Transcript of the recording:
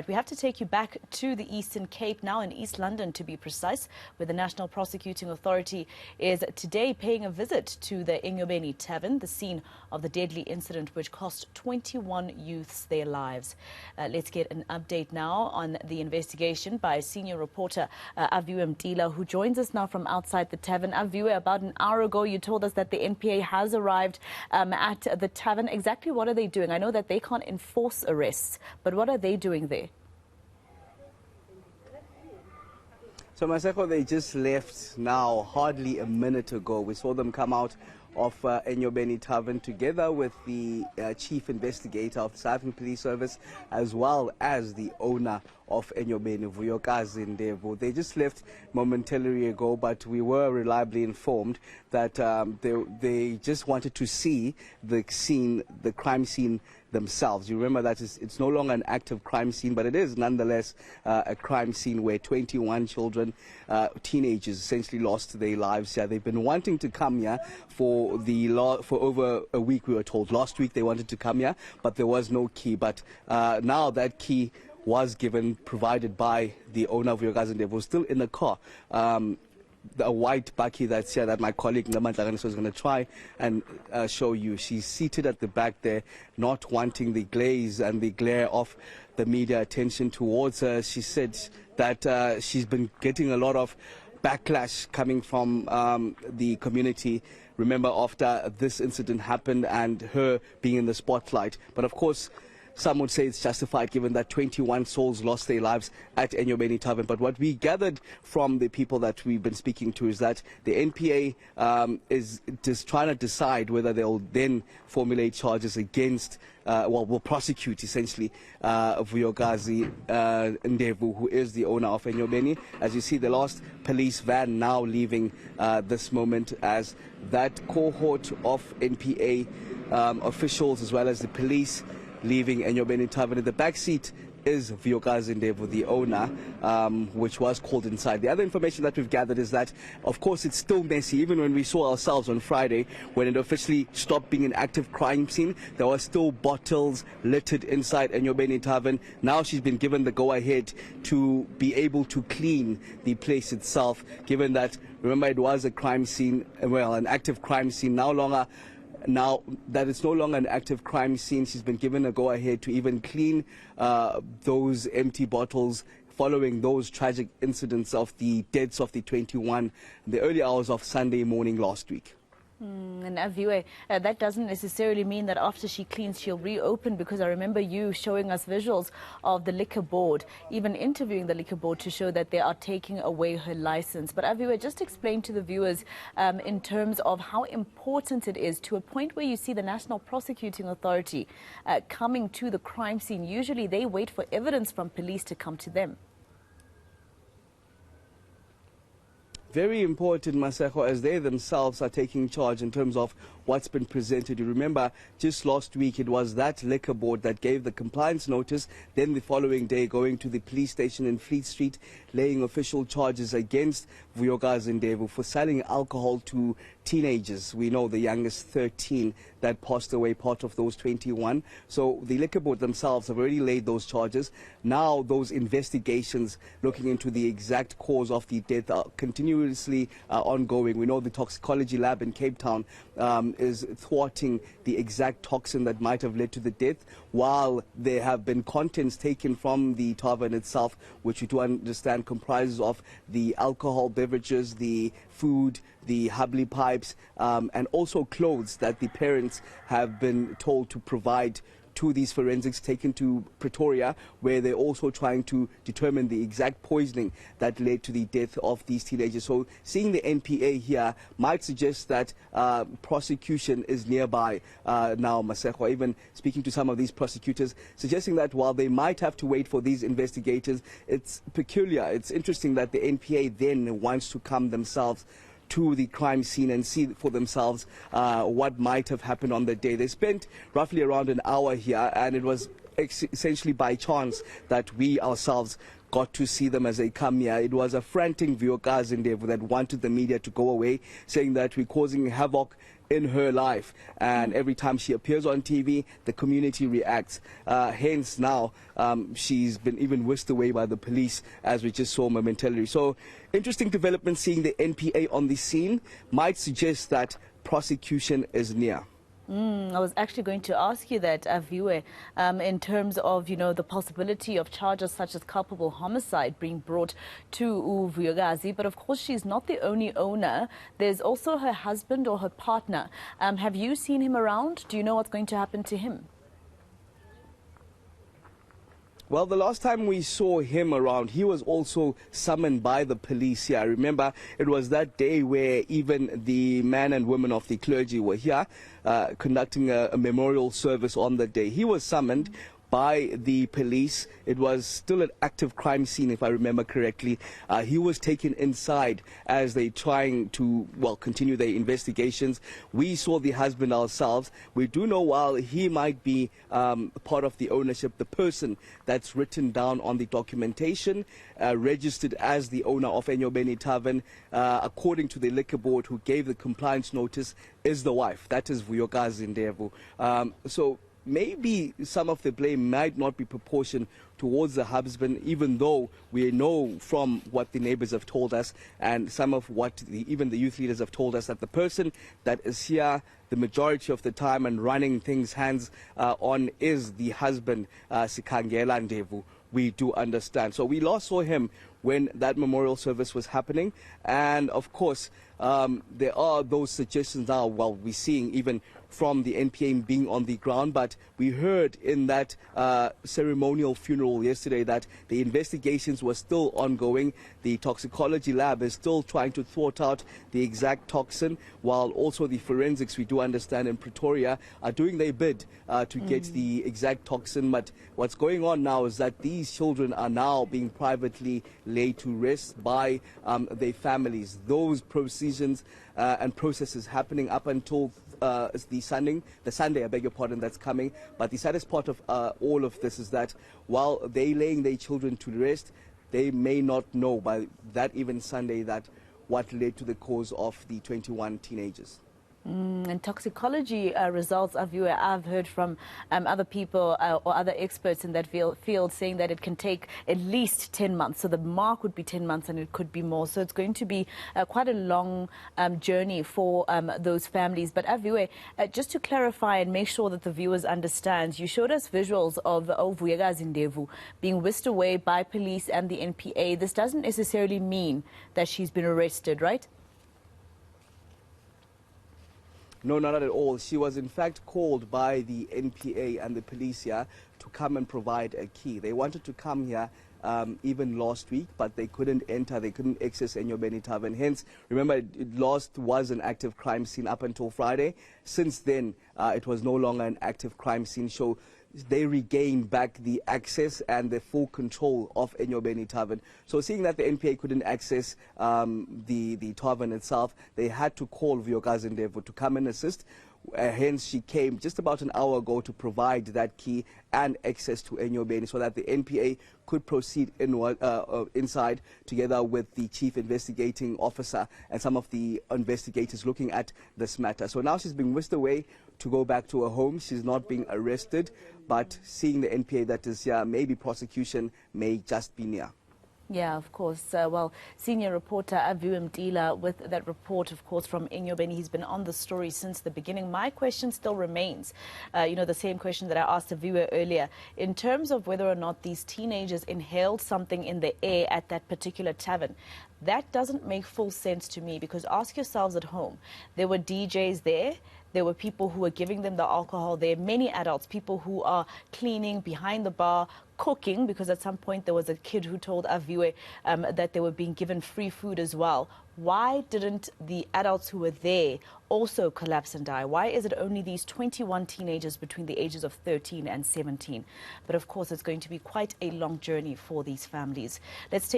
We have to take you back to the Eastern Cape now, in East London to be precise, where the National Prosecuting Authority is today paying a visit to the eNCA Tavern, the scene of the deadly incident which cost 21 youths their lives. Let's get an update now on the investigation by senior reporter Aviwe Mtila, who joins us now from outside the tavern. Aviwe, about an hour ago you told us that the NPA has arrived at the tavern. Exactly what are they doing? I know that they can't enforce arrests, but what are they doing there? So, Maseko, they just left now, hardly a minute ago. We saw them come out of eNCA Tavern together with the chief investigator of the Tavern Police Service, as well as the owner of eNCA, Vuyokazi Ndevu. They just left momentarily ago, but we were reliably informed that they just wanted to see the scene, the crime scene themselves. You remember that it's no longer an active crime scene, but it is nonetheless a crime scene where 21 children, teenagers, essentially lost their lives here. They've been wanting to come here for over a week, we were told. Last week they wanted to come here, but there was no key. But now that key was provided by the owner of Vuyokazi Ndevu, still in the car. The white bakkie that's here that my colleague Ngamandla is going to try and show you. She's seated at the back there, not wanting the glaze and the glare of the media attention towards her. She said that she's been getting a lot of backlash coming from the community. Remember, after this incident happened and her being in the spotlight. But of course, some would say it's justified given that 21 souls lost their lives at eNCA Tavern. But what we gathered from the people that we've been speaking to is that the NPA is just trying to decide whether they'll then formulate charges against, will prosecute essentially Vuyokazi Ndevu, who is the owner of eNCA. As you see, the last police van now leaving this moment, as that cohort of NPA officials as well as the police leaving eNCA Tavern. In the back seat is Vuyokazi Ndevu, the owner, which was called inside. The other information that we've gathered is that, of course, it's still messy. Even when we saw ourselves on Friday, when it officially stopped being an active crime scene, there were still bottles littered inside eNCA Tavern. Now she's been given the go-ahead to be able to clean the place itself, given that, remember, it was a crime scene, well, an active crime scene. Now that it's no longer an active crime scene, she's been given a go-ahead to even clean those empty bottles following those tragic incidents of the deaths of the 21 in the early hours of Sunday morning last week. And Aviwe, that doesn't necessarily mean that after she cleans she'll reopen, because I remember you showing us visuals of the liquor board, even interviewing the liquor board to show that they are taking away her license. But Aviwe, just explain to the viewers in terms of how important it is to a point where you see the National Prosecuting Authority coming to the crime scene. Usually they wait for evidence from police to come to them. Very important, Maseko, as they themselves are taking charge in terms of what's been presented. You remember, just last week, it was that liquor board that gave the compliance notice. Then the following day, going to the police station in Fleet Street, laying official charges against Vuyokazi Ndevu for selling alcohol to teenagers. We know the youngest 13 that passed away, part of those 21. So the liquor board themselves have already laid those charges. Now those investigations looking into the exact cause of the death are continuously ongoing. We know the toxicology lab in Cape Town is thwarting the exact toxin that might have led to the death, while there have been contents taken from the tavern itself, which we do understand comprises of the alcohol beverages, the food, the hubbly pipes, and also clothes that the parents have been told to provide to these forensics, taken to Pretoria, where they're also trying to determine the exact poisoning that led to the death of these teenagers. So seeing the NPA here might suggest that prosecution is nearby now, Maseko. Even speaking to some of these prosecutors, suggesting that while they might have to wait for these investigators, it's peculiar. It's interesting that the NPA then wants to come themselves to the crime scene and see for themselves what might have happened on the day. They spent roughly around an hour here, and it was essentially by chance that we ourselves got to see them as they come here. It was a frantic Vuyokazi Ndevu that wanted the media to go away, saying that we're causing havoc in her life, and every time she appears on TV, the community reacts. Hence now she's been even whisked away by the police, as we just saw momentarily. So interesting development, seeing the NPA on the scene might suggest that prosecution is near. I was actually going to ask you that, Aviwe, in terms of, the possibility of charges such as culpable homicide being brought to Vuyokazi. But of course, she's not the only owner. There's also her husband or her partner. Have you seen him around? Do you know what's going to happen to him? Well, the last time we saw him around, he was also summoned by the police here. I remember it was that day where even the men and women of the clergy were here conducting a memorial service on the day. He was summoned by the police. It was still an active crime scene, if I remember correctly. He was taken inside as they trying to, continue their investigations. We saw the husband ourselves. We do know while he might be part of the ownership, the person that's written down on the documentation, registered as the owner of eNyobeni Tavern, according to the liquor board who gave the compliance notice, is the wife. That is Vuyokazi Ndevu. So maybe some of the blame might not be proportioned towards the husband, even though we know from what the neighbors have told us and some of what even the youth leaders have told us, that the person that is here the majority of the time and running things hands on is the husband, Sikangela Ndevu. We do understand. So we last saw him when that memorial service was happening. And of course, there are those suggestions now, we're seeing even from the NPA being on the ground. But we heard in that ceremonial funeral yesterday that the investigations were still ongoing. The toxicology lab is still trying to sort out the exact toxin, while also the forensics, we do understand, in Pretoria are doing their bid to get the exact toxin. But what's going on now is that these children are now being privately laid to rest by their families. Those proceedings and processes happening up until the Sunday, I beg your pardon, that's coming. But the saddest part of all of this is that while they laying their children to rest, they may not know by that even Sunday that what led to the cause of the 21 teenagers. And toxicology results, I've heard from other people or other experts in that field saying that it can take at least 10 months. So the mark would be 10 months and it could be more. So it's going to be quite a long journey for those families. But Aviwe, just to clarify and make sure that the viewers understand, you showed us visuals of Vuyokazi Ndevu being whisked away by police and the NPA. This doesn't necessarily mean that she's been arrested, right? No, not at all. She was in fact called by the NPA and the police here to come and provide a key. They wanted to come here even last week, but they couldn't enter, they couldn't access eNyobeni Tavern. Hence, remember, it last was an active crime scene up until Friday. Since then, it was no longer an active crime scene. So they regained back the access and the full control of eNyobeni Tavern. So seeing that the NPA couldn't access the tavern itself, they had to call Vuyokazi Ndevu to come and assist. Hence, she came just about an hour ago to provide that key and access to eNyobeni so that the NPA could proceed inside together with the chief investigating officer and some of the investigators looking at this matter. So now she's being whisked away to go back to her home. She's not being arrested, but seeing the NPA that is here, maybe prosecution may just be near. Yeah, of course. Well, senior reporter Aviwe Mtila with that report, of course, from eNyobeni. He's been on the story since the beginning. My question still remains, the same question that I asked Aviwe earlier, in terms of whether or not these teenagers inhaled something in the air at that particular tavern. That doesn't make full sense to me, because ask yourselves at home. There were DJs there. There were people who were giving them the alcohol. There are many adults, people who are cleaning behind the bar, cooking, because at some point there was a kid who told Aviwe that they were being given free food as well. Why didn't the adults who were there also collapse and die? Why is it only these 21 teenagers between the ages of 13 and 17? But of course, it's going to be quite a long journey for these families. Let's take